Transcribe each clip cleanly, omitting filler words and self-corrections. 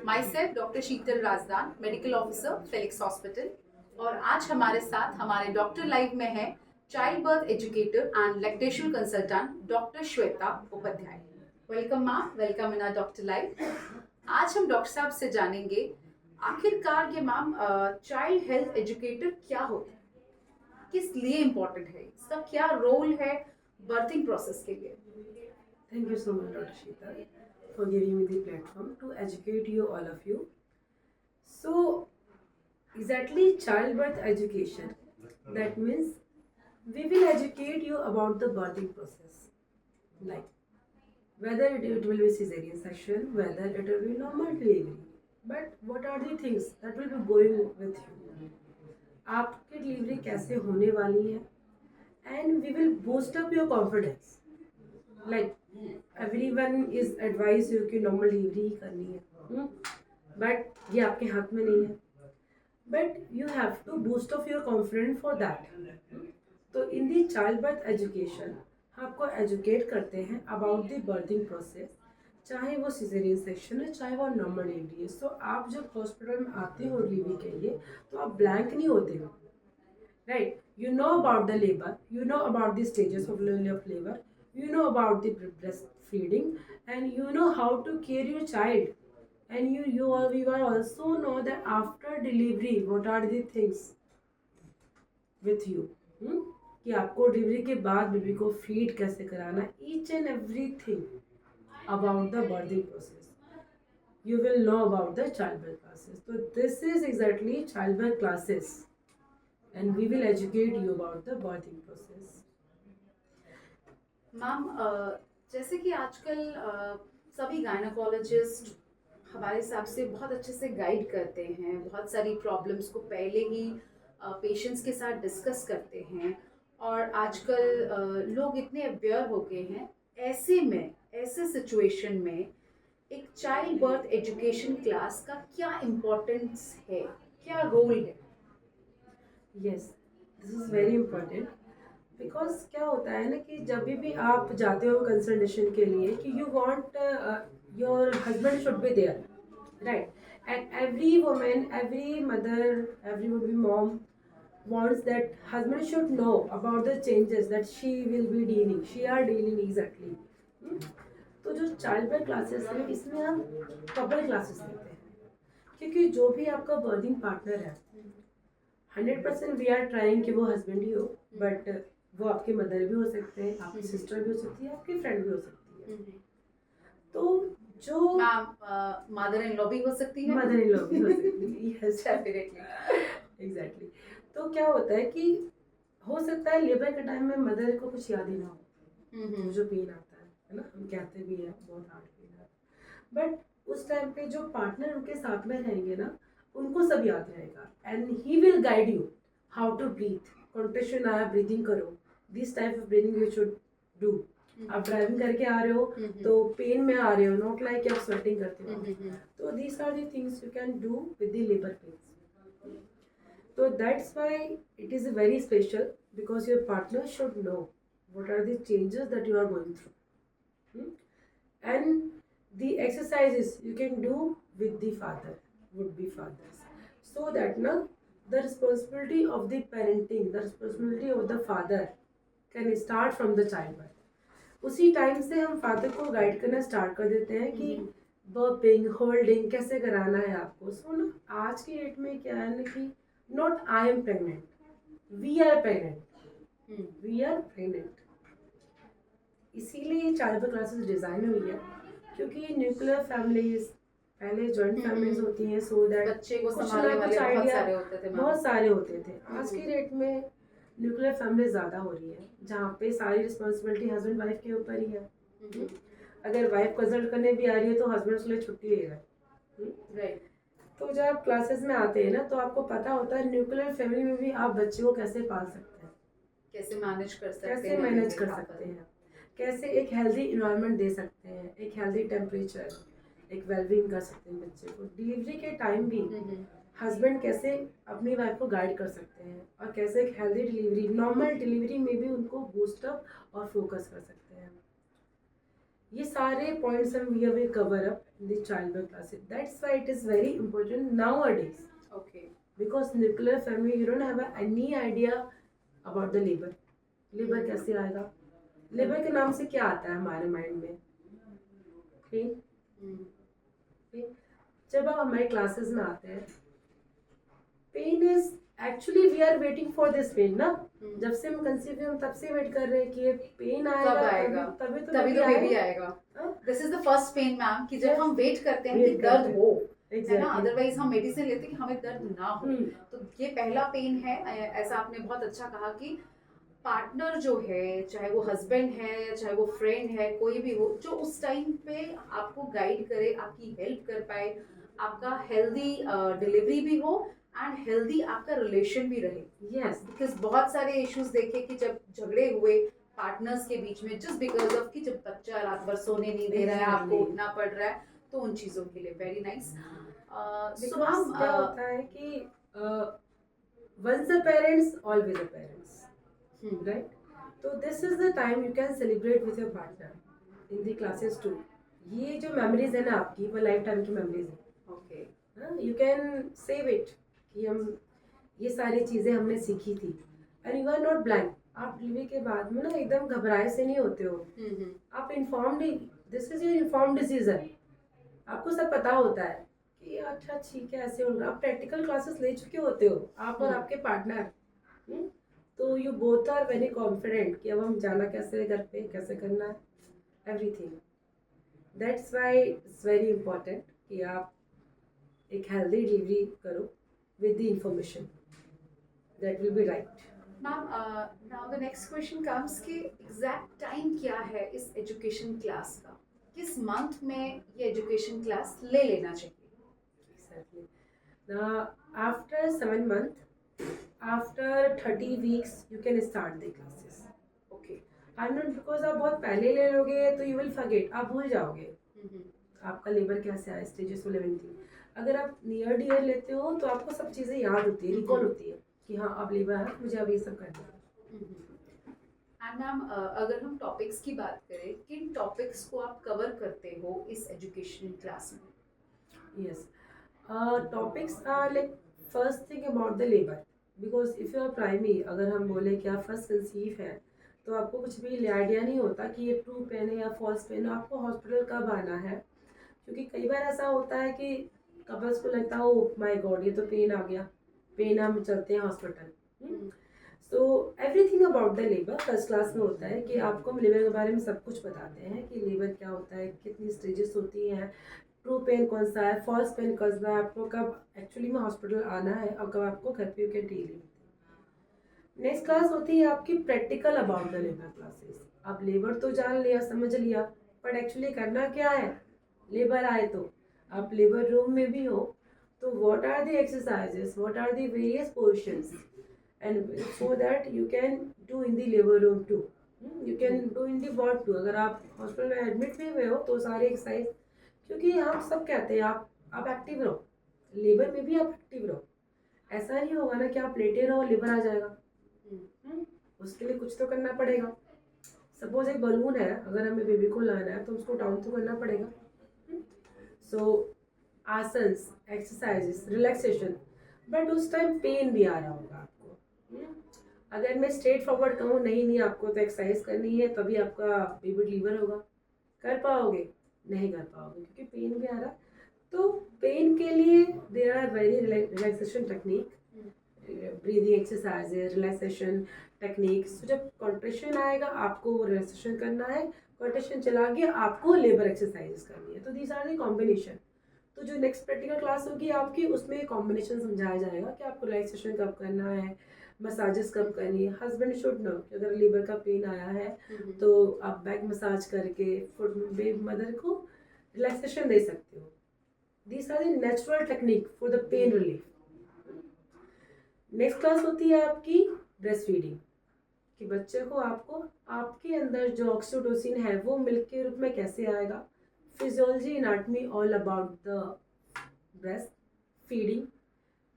My self doctor Sheetal Rajdan, medical officer, Felix hospital. और आज हमारे साथ हमारे डॉक्टर लाइव में है child birth educator and lactation consultant doctor Shweta Upadhyay. Welcome ma'am, welcome in our doctor live. आज हम डॉक्टर साहब से जानेंगे आखिरकार ये मैम चाइल्ड हेल्थ एजुकेटर क्या होता है, किस लिए इम्पोर्टेंट है, इसका क्या रोल है बर्थिंग प्रोसेस के लिए। Thank you so much, Dr. Sheetal, for giving me the platform to educate you, all of you. So, exactly, childbirth education. That means we will educate you about the birthing process, like whether it will be cesarean section, whether it will be normal delivery. But what are the things that will be going with you? आपकी delivery कैसे होने वाली है? And we will boost up your confidence. Like everyone is advised you कि normal delivery ही करनी है, but ये आपके हाथ में नहीं है, but you have to boost of your confidence for that. तो in the child birth education आपको एजुकेट करते हैं अबाउट द बर्थिंग प्रोसेस, चाहे वो सिजेरियन सेक्शन है चाहे वो नॉर्मल डिलीवरी है। सो आप जब हॉस्पिटल में आते हो डिलीवरी के लिए तो आप ब्लैंक नहीं होते हो, right? You know about the labor, you know about the stages of labor, you know about the breastfeeding, and you know how to care your child, and you are also know that after delivery what are the things with you, कि आपको delivery के बाद baby को feed कैसे कराना, each and everything about the berthing process you will know about the childbirth classes. So this is exactly childbirth classes, and we will educate you about the birthing process. Ma'am जैसे कि आजकल सभी gynaecologist हमारे हिसाब से बहुत अच्छे से गाइड करते हैं, बहुत सारी प्रॉब्लम्स को पहले ही पेशेंट्स के साथ डिस्कस करते हैं। और आजकल लोग इतने अवेयर हो गए हैं, ऐसे में ऐसे सिचुएशन में एक चाइल्ड बर्थ एजुकेशन क्लास का क्या इम्पोर्टेंस है, क्या रोल है। Yes, this is very important. Because क्या होता है ना कि जब भी आप जाते हो कंसल्टेशन के लिए कि you want your husband should be there, right? And every women, every mother, every would be mom wants that husband should know about the changes that she will be dealing, she are dealing exactly. तो जो child birth classes है इसमें हम couple classes लेते हैं, क्योंकि जो भी आपका बर्थिंग पार्टनर है 100% वी आर ट्राइंग कि वो हस्बैंड ही हो, बट वो आपके मदर भी हो सकते हैं, आपकी सिस्टर भी हो सकती है, आपकी फ्रेंड भी हो सकती है। तो जो मदर इन लॉ भी हो सकती है, मदर इन लॉ भी हो सकती है, यस डेफिनेटली एग्जैक्टली। तो क्या होता है कि हो सकता है लेबर के टाइम में मदर को कुछ याद ही ना हो, जो पेन आता है ना, हम कहते भी हैं बहुत हार्ड पेन है, बट उस टाइम पे जो पार्टनर उनके साथ में रहेंगे ना उनको सब याद रहेगा, and he will guide you how to breathe, contraction आया ब्रीथिंग करो, this type of breathing you should do. आप ड्राइविंग करके आ रहे हो तो पेन में आ रहे हो, नॉट लाइक आप स्वेटिंग करते हो। तो these are the things you can do with the labour pains. तो that's why it is very special, because your partner should know what are the changes that you are going through, and the exercises you can do with the father, would be fathers, so that now the responsibility of the parenting, the responsibility of the father can start from the childbirth। उसी time से हम father को guide करना start कर देते हैं कि burping, holding कैसे कराना है आपको। सो ना आज की डेट में क्या है ना कि not I am pregnant, we are pregnant, we are pregnant. इसीलिए चाइल्ड बर्थ क्लासेस डिज़ाइन हुई है, क्योंकि न्यूक्लियर फैमिलीज, पहले जॉइंट फैमिलीज होती हैं, सो दैट बच्चे को कुछ संभालने ना वाले कुछ बहुत आइडिया सारे होते थे, बहुत सारे होते थे। आज की डेट में न्यूक्लियर फैमिली ज़्यादा हो रही है, जहाँ पे सारी रिस्पॉन्सिबिलिटी हस्बैंड वाइफ के ऊपर ही है। अगर वाइफ कंसल्ट करने भी आ रही है तो हस्बैंड उसके लिए छुट्टी लेगा, राइट? तो जब आप क्लासेस में आते हैं ना तो आपको पता होता है न्यूक्लियर फैमिली में भी आप बच्चे को कैसे पाल सकते हैं, कैसे मैनेज कर सकते हैं, कैसे मैनेज कर सकते हैं, कैसे एक हेल्दी इन्वायरमेंट दे सकते हैं, एक हेल्दी टेम्परेचर, एक वेलबींग कर सकते हैं बच्चे को। डिलीवरी के टाइम भी हस्बैंड कैसे अपनी वाइफ को गाइड कर सकते हैं, और कैसे एक हेल्दी डिलीवरी, नॉर्मल डिलीवरी में भी उनको बूस्ट अप और फोकस कर सकते हैं। ये सारे पॉइंट्स हम we will cover up in the child birth classes. That's why it is very important nowadays, Okay. because nuclear family you don't have any idea about the labor. Labour कैसे आएगा? Labour के नाम से क्या आता है हमारे माइंड में? पेन. जब आप हमारे क्लासेस में आते हैं, pain is actually we are waiting for this pain ना. जब से हम कंसीव हुए हम तब से वेट कर रहे हैं कि ये पेन आएगा, कब आएगा? तभी तो तभी तो बेबी आएगा. हाँ? This is the first pain ma'am कि जब Yes. हम वेट करते हैं Wait कि करते दर्द हैं. हो, है ना. Exactly. अदरवाइज हम मेडिसिन लेते हैं कि हमें दर्द ना हो. हम्म. तो ये पहला पेन है. ऐसा आपने बहुत अच्छा कहा कि पार्टनर जो है, चाहे वो हस्बैंड है या चाहे वो फ्रेंड है, कोई भी हो, जो उस टाइम पे आपको गाइड करे, आपकी हेल्प कर पाए, आपका हेल्दी डिलीवरी भी हो एंड हेल्दी आपका रिलेशन भी रहे. Yes. बिकॉज बहुत सारे इश्यूज देखे कि जब झगड़े हुए पार्टनर्स के बीच में जस्ट बिकॉज ऑफ कि जब बच्चा रात भर सोने नहीं दे रहा है, आपको Exactly. उठना पड़ रहा है, तो उन चीजों के लिए वेरी नाइस. सो Because क्या होता है कि once the parents, always the parents, right? So this is the time you can celebrate with your partner in the classes too. ये जो memories है ना आपकी, वो लाइफ टाइम की memories है. Okay. You can save it कि हम ये सारी चीज़ें हमने सीखी थी. And you are not blank. आप डिलीवरी के बाद में ना एकदम घबराए से नहीं होते हो. आप informed he, this is your informed decision. आपको सब पता होता है कि अच्छा ठीक है ऐसे होगा. आप प्रैक्टिकल क्लासेस ले चुके होते हो, आप और आपके पार्टनर. तो you both are very confident कि अब हम जाना कैसे है, घर पे कैसे करना है, everything. That's why it's very important कि आप एक हेल्दी डिलीवरी करो with the information that will be right. Ma'am, now the next question comes कि एग्जैक्ट टाइम क्या है इस एजुकेशन क्लास का? किस मंथ में ये एजुकेशन क्लास ले लेना चाहिए? Exactly. Now, after 7 months, after 30 weeks, you can start the classes. Okay. I'm not because आप बहुत पहले ले लोगे तो you will forget, आप भूल जाओगे आपका लेबर कैसे आया, स्टेजेस में लेवल थी. अगर आप नियर डियर लेते हो तो आपको सब चीज़ें याद होती है, रिकॉल होती है कि हाँ अब लेबर है, मुझे अब ये सब करना है. एंड मैम, अगर हम टॉपिक्स की बात करें, किन टॉपिक्स को आप कवर करते हो इस एजुकेशन क्लास में? Yes. Topics are like first thing about the labor, because if you are primary, अगर हम बोले कि आप फर्स्ट कंसीव है तो आपको कुछ भी आइडिया नहीं होता कि ये ट्रू पेन है या फॉल्स पेन है, आपको हॉस्पिटल कब आना है. क्योंकि कई बार ऐसा होता है कि कपल्स को लगता है ओ माय गॉड ये तो पेन आ गया, पेन हम चलते हैं hospital. So everything about the labour first class में होता है कि आपको हम लेबर के बारे में सब कुछ बताते हैं कि लेबर क्या होता है, कितनी स्टेजेस होती हैं, ट्रू पेन कौन सा है, फॉल्स पेन कौन सा है, आपको कब एक्चुअली में हॉस्पिटल आना है और कब आपको घर पे के टेली. नेक्स्ट क्लास होती है आपकी practical about the labour classes. आप लेबर तो जान लिया, समझ लिया, बट एक्चुअली करना क्या है. लेबर आए तो आप लेबर रूम में भी हो तो what are the exercises, what are the various positions, and so that you can do in the labour room too, you can do in the ward too. अगर आप हॉस्पिटल में एडमिट भी हुए हो तो सारे एक्सरसाइज, क्योंकि हम सब कहते हैं आप एक्टिव रहो, लेबर में भी आप एक्टिव रहो. ऐसा नहीं होगा ना कि आप लेटे रहो लेबर आ जाएगा. उसके लिए कुछ तो करना पड़ेगा. सपोज एक बलून है, अगर हमें बेबी को लाना है तो उसको डाउन तो करना पड़ेगा. सो आसन्स, एक्सरसाइजेस, रिलैक्सेशन, बट उस टाइम पेन भी आ रहा होगा आपको. अगर मैं स्ट्रेट फॉरवर्ड कहूँ नहीं आपको तो एक्सरसाइज करनी है तभी आपका बेबी डिलीवर होगा, कर पाओगे? नहीं कर पाओगे क्योंकि पेन भी आ रहा. तो पेन के लिए there are very relaxation technique, breathing exercises, relaxation techniques. तो जब कॉन्ट्रेक्शन आएगा आपको वो रिलैक्सेशन करना है, कॉन्ट्रेक्शन चला गया आपको लेबर एक्सरसाइजेस करनी है. तो दीज आर द कॉम्बिनेशन. तो जो नेक्स्ट प्रैक्टिकल क्लास होगी आपकी उसमें कॉम्बिनेशन समझाया जाएगा कि आपको रिलैक्सेशन कब करना है, मसाजेस कब करनी है. हस्बैंड शुड नो कि अगर लीवर का पेन आया है तो आप बैक मसाज करके फुट बेबी मदर को रिलैक्सेशन दे सकते हो. These are the natural technique for the pain relief. Next class होती है आपकी ब्रेस्ट फीडिंग, कि बच्चे को आपको आपके अंदर जो ऑक्सीटोसिन है वो मिल्क के रूप में कैसे आएगा. Physiology, anatomy, all about the breast feeding.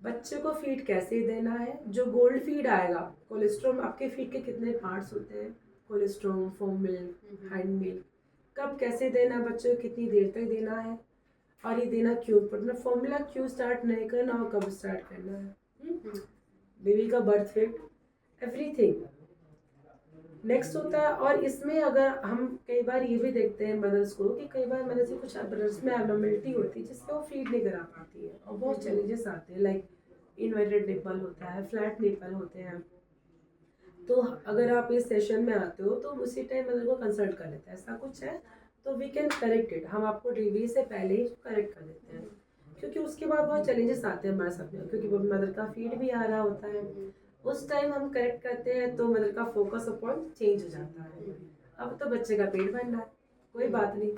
बच्चे को फीड कैसे देना है, जो गोल्ड फीड आएगा, कोलेस्ट्रॉम, आपके फीड के कितने पार्ट्स होते हैं, colostrum, foam milk, hand milk, कब कैसे देना है बच्चों को, कितनी देर तक देना है, और ये देना क्यों पड़ना, फॉर्मूला क्यों स्टार्ट नहीं करना और कब स्टार्ट करना है, बेबी का बर्थ वेट, एवरीथिंग। नेक्स्ट होता है, और इसमें अगर हम कई बार ये भी देखते हैं मदर्स को कि कई बार मदर्स की कुछ ब्रेस्ट में एबनॉर्मेलिटी होती है जिससे वो फीड नहीं करा पाती है, और बहुत चैलेंजेस आते हैं, लाइक इन्वर्टेड निपल होता है, फ्लैट निपल होते हैं। तो अगर आप इस सेशन में आते हो तो उसी टाइम मदर को कंसल्ट कर लेते हैं, ऐसा कुछ है तो वी कैन करेक्ट इट, हम आपको डिलीवरी से पहले ही करेक्ट कर देते हैं, क्योंकि उसके बाद बहुत चैलेंजेस आते हैं हमारे साथ में, क्योंकि मदर का फीड भी आ रहा होता है, उस टाइम हम करेक्ट करते हैं तो मदर का फोकस अपॉन चेंज हो जाता है। अब तो बच्चे का पेट भरना है, कोई बात नहीं,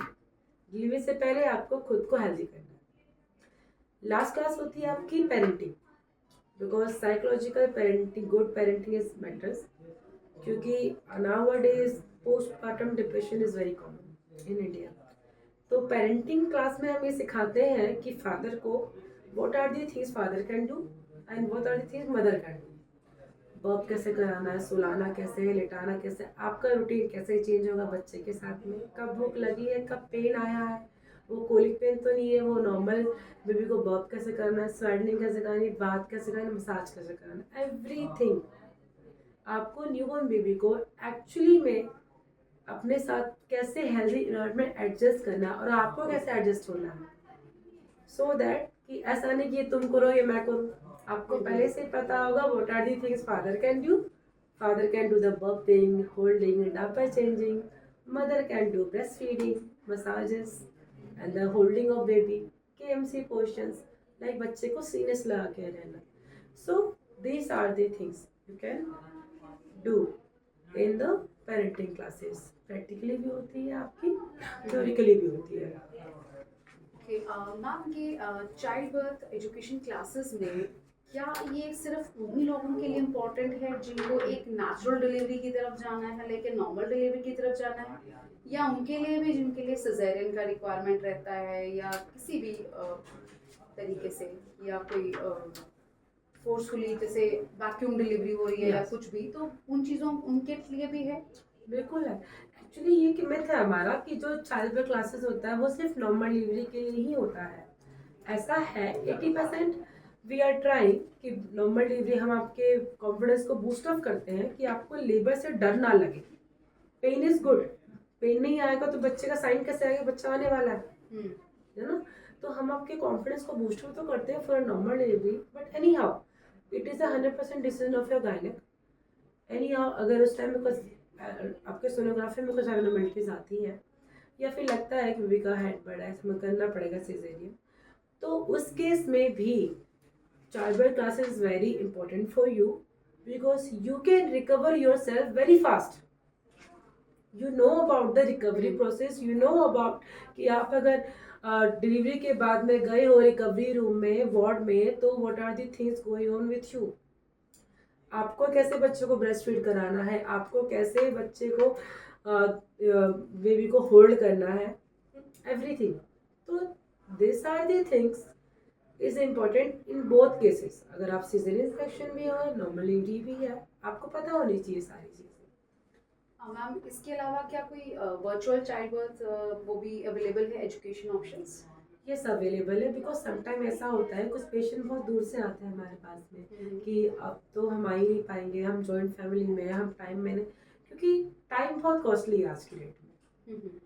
डिलीवरी से पहले आपको खुद को हेल्दी करना है। लास्ट क्लास होती है आपकी parenting, because psychological parenting, good parenting is matters, क्योंकि nowadays postpartum depression is very common in India. तो पेरेंटिंग क्लास में हम ये सिखाते हैं कि फादर को what are the things father can do and what are the things mother can do, burp कैसे कराना है, सुलाना कैसे है, लेटाना कैसे, आपका रूटीन कैसे चेंज होगा बच्चे के साथ में, कब भूख लगी है, कब पेन आया है, वो कोलिक पेन तो नहीं है, वो नॉर्मल, बेबी को बर्प कैसे करना है, स्वेडनिंग कैसे करनी है, बाथ कैसे करना है, मसाज कैसे करना है, एवरीथिंग आपको न्यूबॉर्न बेबी को एक्चुअली में अपने साथ कैसे हेल्दी इन्वायरमेंट एडजस्ट करना है, और आपको कैसे एडजस्ट होना है, सो दैट कि ऐसा नहीं कि तुम करो ये मैं करूँ, आपको पहले से पता होगा what are the things father can do. Father can do the burping, holding, diaper changing, mother can do breast feeding, massages and the holding of baby, KMC postures, like बच्चे को सीनेस लगा के रहना। So these are the things you can do in the parenting classes, practically भी होती है आपकी, थ्योरिकली भी होती है। मैम ये चाइल्ड बर्थ एजुकेशन क्लासेस में क्या ये सिर्फ उन्हीं लोगों के लिए इम्पोर्टेंट है जिनको एक नेचुरल डिलीवरी की तरफ जाना है, लेकिन नॉर्मल डिलीवरी की तरफ जाना है, या उनके लिए भी जिनके लिए सिजेरियन का रिक्वायरमेंट रहता है, या किसी भी तरीके से, या कोई फोर्सफुली जैसे वैक्यूम डिलीवरी हो रही है या कुछ भी, तो उन चीज़ों उनके लिए भी है? बिल्कुल है। एक्चुअली ये कि मिथ है हमारा कि जो चाइल्ड बर्थ क्लासेस होता है वो सिर्फ नॉर्मल डिलीवरी के लिए ही होता है, ऐसा है 80%। वी आर ट्राइंग कि नॉर्मल डिलीवरी हम आपके कॉन्फिडेंस को बूस्ट अप करते हैं कि आपको लेबर से डर ना लगे। पेन इज गुड, पेन नहीं आएगा तो बच्चे का साइन कैसे आएगा, बच्चा आने वाला है ना। तो हम आपके कॉन्फिडेंस को बूस्ट अप तो करते हैं for normal delivery, but any how it is 100% decision of your gynaec. Any how अगर उस टाइम में कुछ आपके सोनोग्राफी में कुछ एबनॉर्मलिटीज आती हैं, या फिर लगता है कि बेबी का हेड बड़ा है, इसमें करना पड़ेगा सीजेरियन, तो उस केस में भी child birth class is very important for you, because you can recover your self very fast. You know about the recovery process, you know about कि आप अगर डिलीवरी के बाद में गए हो रिकवरी रूम में, वार्ड में, तो what are the things going on with you, आपको कैसे बच्चे को ब्रेस्ट फीड कराना है, आपको कैसे बच्चे को बेबी को होल्ड करना है, एवरीथिंग। तो this are the things is important in both cases, अगर आप सीजरियन सेक्शन भी हो, नॉर्मल डिलीवरी भी है, आपको पता होनी चाहिए सारी चीज़ें। मैम इसके अलावा क्या कोई वर्चुअल चाइल्ड बर्थ वो भी अवेलेबल है एजुकेशन ऑप्शंस? यस अवेलेबल है, बिकॉज समटाइम ऐसा होता है कुछ पेशेंट बहुत दूर से आते हैं हमारे पास में कि अब तो हम आ ही नहीं पाएंगे, हम जॉइंट फैमिली में हैं, हम टाइम मैंने, क्योंकि टाइम बहुत कॉस्टली है आज की डेट में।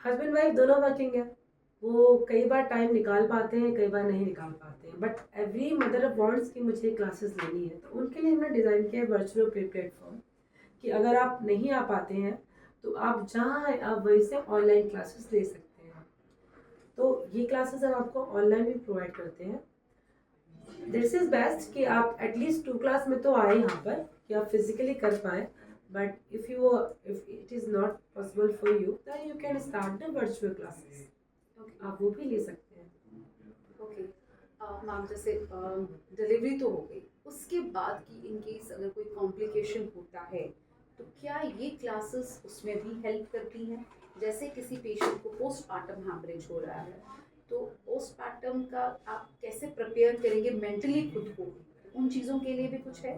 हस्बैंड वाइफ दोनों वर्किंग है, वो कई बार टाइम निकाल पाते हैं, कई बार नहीं निकाल पाते हैं, बट एवरी मदर वांट्स कि मुझे क्लासेस लेनी है, तो उनके लिए हमने डिज़ाइन किया है वर्चुअल प्लेटफॉर्म कि अगर आप नहीं आ पाते हैं तो आप जहाँ हैं आप वहीं से ऑनलाइन क्लासेस ले सकते हैं। तो ये क्लासेस हम आपको ऑनलाइन भी प्रोवाइड करते हैं। दिस इज़ बेस्ट कि आप एटलीस्ट 2 क्लास में तो आए यहाँ पर कि आप फिजिकली कर पाएँ, but if it is not possible for you then you can start the virtual classes, आप वो भी ले सकते हैं। ओके मैम, जैसे डिलीवरी तो हो गई, उसके बाद की इन केस अगर कोई कॉम्प्लिकेशन होता है तो क्या ये क्लासेस उसमें भी हेल्प करती हैं? जैसे किसी पेशेंट को पोस्टमार्टम हैमरेज हो रहा है, तो पोस्टमार्टम का आप कैसे प्रिपेयर करेंगे मेंटली खुद को, उन चीज़ों के लिए भी कुछ है?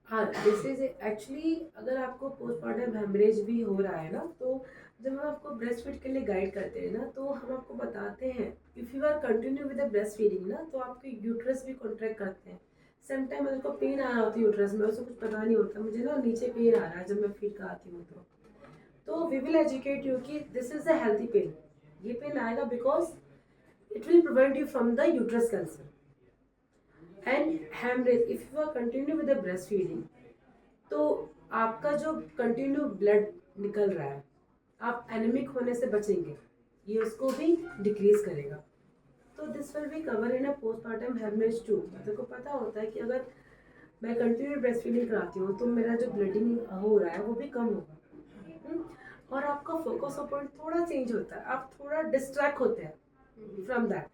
हाँ, दिस इज एक्चुअली अगर आपको पोस्टमार्टम हेमरेज भी हो रहा है ना, तो जब हम आपको ब्रेस्ट फीड के लिए गाइड करते हैं ना, तो हम आपको बताते हैं if you are continue with the breast feeding ना, तो आपके यूट्रस भी कॉन्ट्रैक्ट करते हैं। सम टाइम मेरे को पेन आ रहा होता है यूट्रस में, उसको कुछ पता नहीं होता, मुझे ना नीचे पेन आ रहा है जब मैं फीड कराती हूँ, तो वी विल एजुकेट यू कि this is a healthy pain. ये पेन आएगा because it will prevent you from the uterus cancer and haemorrhage if you are continue with the breast feeding. तो आपका जो कंटिन्यू ब्लड निकल रहा है, आप एनेमिक होने से बचेंगे, ये उसको भी डिक्रीज करेगा। तो this will be cover in a postmortem haemorrhage too. मेरे को पता होता है कि अगर मैं कंटिन्यू ब्रेस्ट फीडिंग कराती हूँ तो मेरा जो ब्लडिंग हो रहा है वो भी कम होगा। और आपका फोकस पॉइंट थोड़ा चेंज होता है, आप थोड़ा डिस्ट्रैक्ट होते हैं फ्रॉम दैट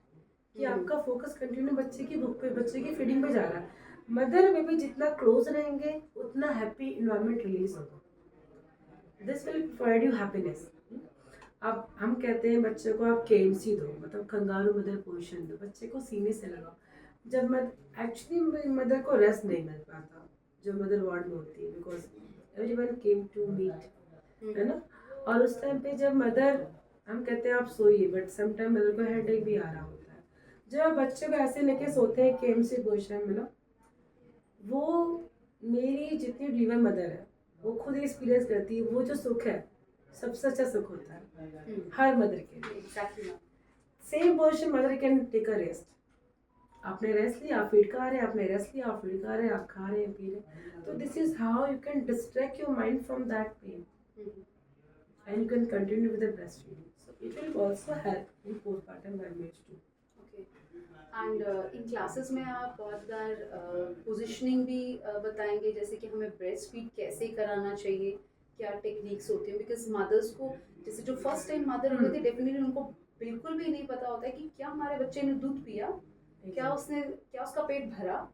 कि आपका फोकस कंटिन्यू बच्चे की भूख पे, बच्चे की फीडिंग पे जा रहा है। मदर में भी जितना क्लोज रहेंगे उतना हैप्पी इन्वायरमेंट रिलीज होगा। This will provide you happiness. अब हम कहते हैं बच्चे को आप केएमसी दो, मतलब कंगारू मदर पोजीशन दो, बच्चे को सीने से लगाओ। जब मैं एक्चुअली मदर को रेस्ट नहीं मिल पाता जो मदर वार्ड में होती है, because everyone came to meet, है ना। और उस टाइम पे जब मदर, हम कहते हैं आप सोइए, बट सम टाइम मदर को हेडेक भी आ रहा होता है। जब बच्चे को ऐसे लेके सोते हैं केएमसी पोजीशन में ना, वो मेरी जितनी डिलीवर मदर है वो खुद एक्सपीरियंस करती है, वो जो सुख है सबसे अच्छा सुख होता है हर मदर के लिए। Same position mother can take a rest. आपने रेस्ट लिया, आप फीड खा रहे हैं, आपने रेस्ट लिया, आप फीड खा रहे हैं, आप खा रहे हैं, पी रहे हैं। तो this is how you can distract your mind from that pain and you can continue with the breastfeeding. So it will also help in postpartum hemorrhage too. And in classes में आप बहुत बार positioning भी बताएंगे, जैसे कि हमें breast feed कैसे कराना चाहिए, क्या टेक्निक्स होती हैं, बिकॉज मदर्स को, जैसे जो फर्स्ट टाइम मदर होते थे, डेफिनेटली उनको बिल्कुल भी नहीं पता होता है कि क्या हमारे बच्चे ने दूध पिया, क्या उसका पेट भरा,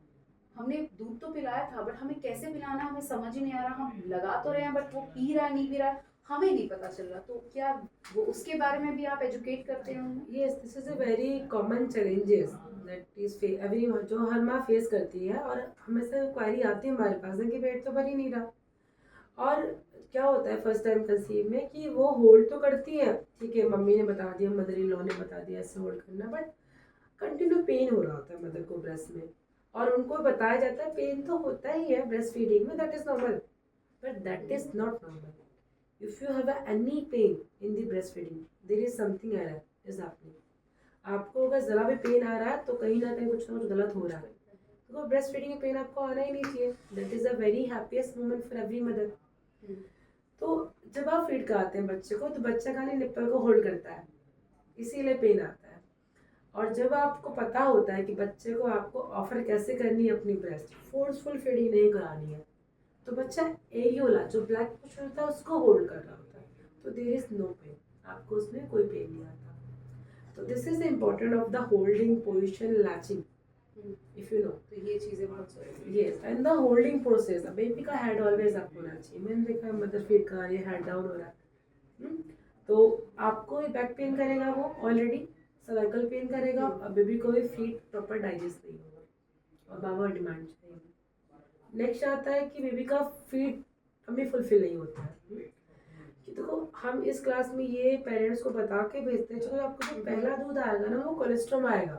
हमने दूध तो पिलाया था बट हमें कैसे पिलाना हमें समझ ही नहीं आ रहा, हम लगा तो रहे हैं बट वो पी रहा है नहीं पी रहा है हमें नहीं पता चल रहा। तो क्या वो उसके बारे में भी आप एजुकेट करते हैं? Yes, this is a very common challenges that is every जो हर माँ फेस करती है, और हमेशा क्वारी आती है हमारे पास कि पेट तो भर ही नहीं रहा। और क्या होता है फर्स्ट टाइम कंसीव में कि वो होल्ड तो करती है, ठीक है, मम्मी ने बता दिया, मदर इन लॉ ने बता दिया ऐसे होल्ड करना, बट कंटिन्यू पेन हो रहा होता है मदर को ब्रेस्ट में, और उनको बताया जाता है पेन तो होता ही है ब्रेस्ट फीडिंग में, that is normal, but that is not normal. If you have any pain in the breastfeeding, there is something error is happening. आपको अगर जरा भी पेन आ रहा है तो कहीं ना कहीं कुछ ना कुछ गलत हो रहा है, तो ब्रेस्ट फीडिंग में पेन आपको आना ही नहीं चाहिए। That is a very happiest moment for every mother. तो जब आप फीड कराते हैं बच्चे को, तो बच्चा खाली निप्पल को होल्ड करता है, इसीलिए पेन आता है। और जब आपको पता होता है कि बच्चे को आपको ऑफर कैसे करनी है अपनी ब्रेस्ट, फोर्सफुल फीडिंग नहीं करानी है, तो बच्चा एरियोला जो ब्लैक पोर्शन होता है उसको होल्ड कर रहा होता है, तो देयर इज नो पेन, आपको उसमें कोई पेन नहीं आता। तो this is the important of the holding position, latching, if you know. तो ये चीजें बहुत जरूरी yes, and the holding process, baby का हेड ऑलवेज अप होना चाहिए। मैंने देखा मदर फीड कर रही है, हेड डाउन हो रहा है, तो आपको बैक पेन करेगा, वो ऑलरेडी सर्वाइकल पेन करेगा, और बेबी को भी फीड प्रॉपर डाइजेस्ट नहीं होगा और बाबा डिमांड चाहिए। नेक्स्ट आता है कि बेबी का फीड हमें फुलफिल नहीं होता है, कि देखो हम इस क्लास में ये पेरेंट्स को बता के भेजते हैं, चलो आपको जो पहला दूध आएगा ना वो कोलेस्ट्रॉम आएगा।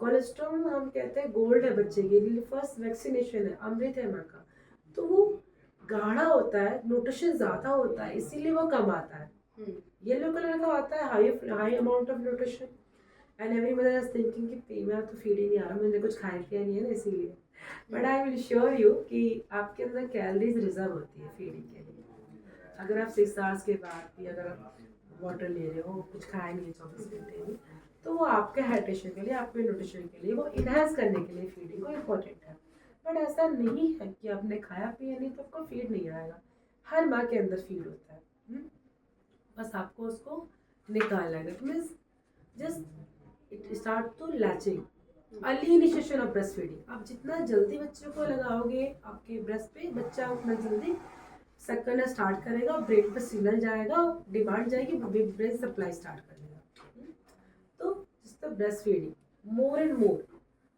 कोलेस्ट्रॉम हम कहते हैं गोल्ड है बच्चे के लिए, फर्स्ट वैक्सीनेशन है, अमृत है माँ का, तो वो गाढ़ा होता है, न्यूट्रिशन ज़्यादा होता है, इसीलिए वो कम आता है। येलो कलर का आता है, high amount of nutrition, and every mother is thinking कि मेरा तो फीड ही नहीं आ रहा, मैंने कुछ खाया पिया नहीं है ना इसीलिए। But I will sure you कि आपके अंदर कैलोरीज रिजर्व होती है फीडिंग के लिए। अगर आप 6 आवर्स के बाद भी अगर आप वाटर ले रहे हो, कुछ खाया नहीं है 24 घंटे में, तो वो आपके हाइड्रेशन के लिए, आपके न्यूट्रिशन के लिए, वो इन्हांस करने के लिए फीडिंग को इम्पोर्टेंट है। बट ऐसा नहीं है कि आपने खाया पिया नहीं तो आपको फीड नहीं आएगा, हर माँ के अंदर फीड होता है, बस आपको उसको निकालना है। That means just it start to latching, early initiation of breast feeding. आप जितना जल्दी बच्चे को लगाओगे आपके ब्रेस्ट पे, बच्चा उतना जल्दी सक करना स्टार्ट करेगा, ब्रेन पे सिग्नल जाएगा, डिमांड जाएगी, ब्रेन सप्लाई स्टार्ट करेगा। तो जिस breast feeding more and more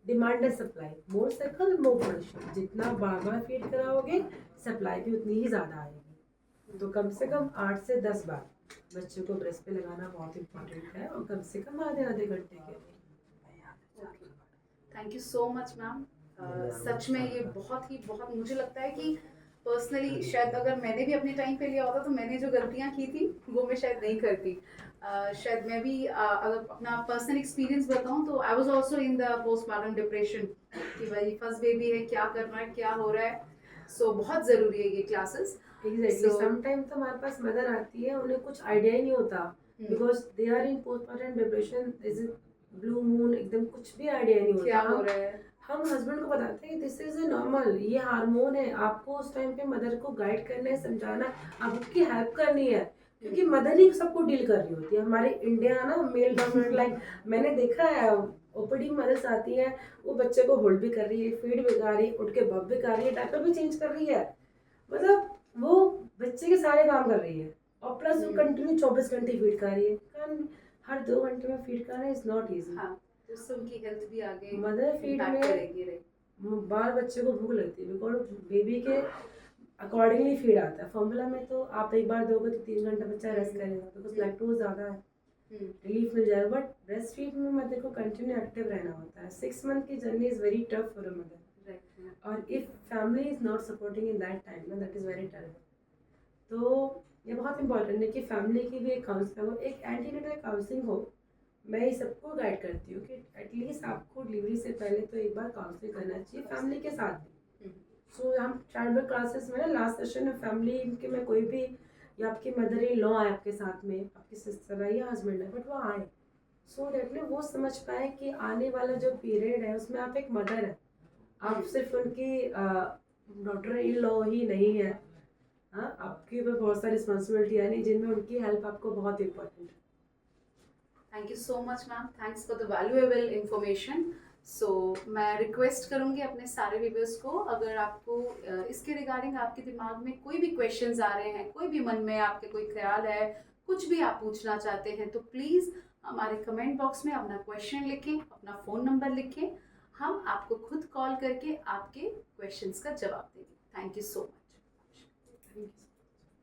demand and supply, more cycle more production, जितना बार बार फीड कराओगे सप्लाई भी उतनी ही ज़्यादा आएगी। तो कम से कम 8 से 10 बार बच्चे को ब्रेस्ट पे लगाना बहुत इम्पोर्टेंट है, और कम से कम आधे आधे घंटे के लिए। Thank you so much ma'am. सच में ये बहुत मुझे लगता है कि पर्सनली शायद अगर मैंने भी अपने टाइम पे लिया होता तो मैंने जो गलतियां की थी वो मैं शायद नहीं करती। शायद मैं भी अगर अपना पर्सनल एक्सपीरियंस बताऊं तो I was also in the postmortem depression कि भाई फर्स्ट बेबी है, क्या करना है, क्या हो रहा है। सो बहुत ज़रूरी है ये क्लासेस। एग्जैक्टली, समटाइम तो हमारे पास मदर आती है, उन्हें कुछ आइडिया ही नहीं होता, because they are in postmortem depression, this is blue moon, एकदम कुछ भी आइडिया नहीं क्या होता। हो रहा है। हम हस्बैंड को बताते हैं दिस इज ए नॉर्मल, ये हार्मोन है, आपको उस टाइम पे मदर को गाइड करना है, समझाना, आपकी हेल्प करनी है, क्योंकि मदर ही सबको डील कर रही होती है। हमारे इंडिया ना मेल डोमिनेट, लाइक मैंने देखा है ओपीडी मदर्स आती है, वो बच्चे को होल्ड भी कर रही है, फीड भी कर रही है, उठ के बब भी कर रही है, डायपर भी चेंज कर रही है, मतलब वो बच्चे के सारे काम कर रही है, और प्लस वो कंटिन्यू 24 घंटे फीड कर रही है। कारण हर 2 घंटे में फीड करना इज नॉट इजी। हाँ, उससे उनकी हेल्थ भी आगे मदर फीड impact में करेगी, right? बार बच्चे को भूख लगती है, बिकॉज बेबी के अकॉर्डिंगली फीड आता है। फॉर्मूला में तो आप एक बार दोगे तो 3 घंटा बच्चा रेस्ट करेगा, बिकॉज लैक्टोज ज़्यादा है, रिलीफ मिल जाएगा। बट ब्रेस्ट फीड में मदर को कंटिन्यू एक्टिव रहना होता है। 6 मंथ की journey is very tough for a mother, और if family is not supporting in that time ना, दैट इज़ वेरी टफ। तो ये बहुत इंपॉर्टेंट है कि फैमिली की भी एक काउंसलिंग हो, एक एंटीनेटल काउंसलिंग हो। मैं ये सबको गाइड करती हूँ कि एटलीस्ट आपको डिलीवरी से पहले तो एक बार काउंसलिंग करना चाहिए फैमिली के साथ भी। सो हम चाइल्ड बर्थ क्लासेस में ना लास्ट सेशन में फैमिली के में कोई भी, या आपकी मदर इन लॉ आए आपके साथ में, आपकी सिस्टर है या हस्बैंड है, बट वो आए, सो दैट में वो समझ पाए कि आने वाला जो पीरियड है उसमें आप एक मदर है, आप सिर्फ उनकी डॉटर इन लॉ ही नहीं है। हाँ, आपके ऊपर बहुत सारी रिस्पॉन्सिबिलिटी है, नहीं जिनमें उनकी हेल्प आपको बहुत इंपॉर्टेंट है। Thank you so much ma'am, thanks for the valuable information. So मैं रिक्वेस्ट करूंगी अपने सारे व्यूअर्स को, अगर आपको इसके रिगार्डिंग आपके दिमाग में कोई भी क्वेश्चंस आ रहे हैं, कोई भी मन में आपके कोई ख्याल है, कुछ भी आप पूछना चाहते हैं, तो प्लीज़ हमारे कमेंट बॉक्स में अपना क्वेश्चन लिखें, अपना फ़ोन नंबर लिखें, हम आपको खुद कॉल करके आपके क्वेश्चंस का जवाब देंगे। Thank you so much. Thank you.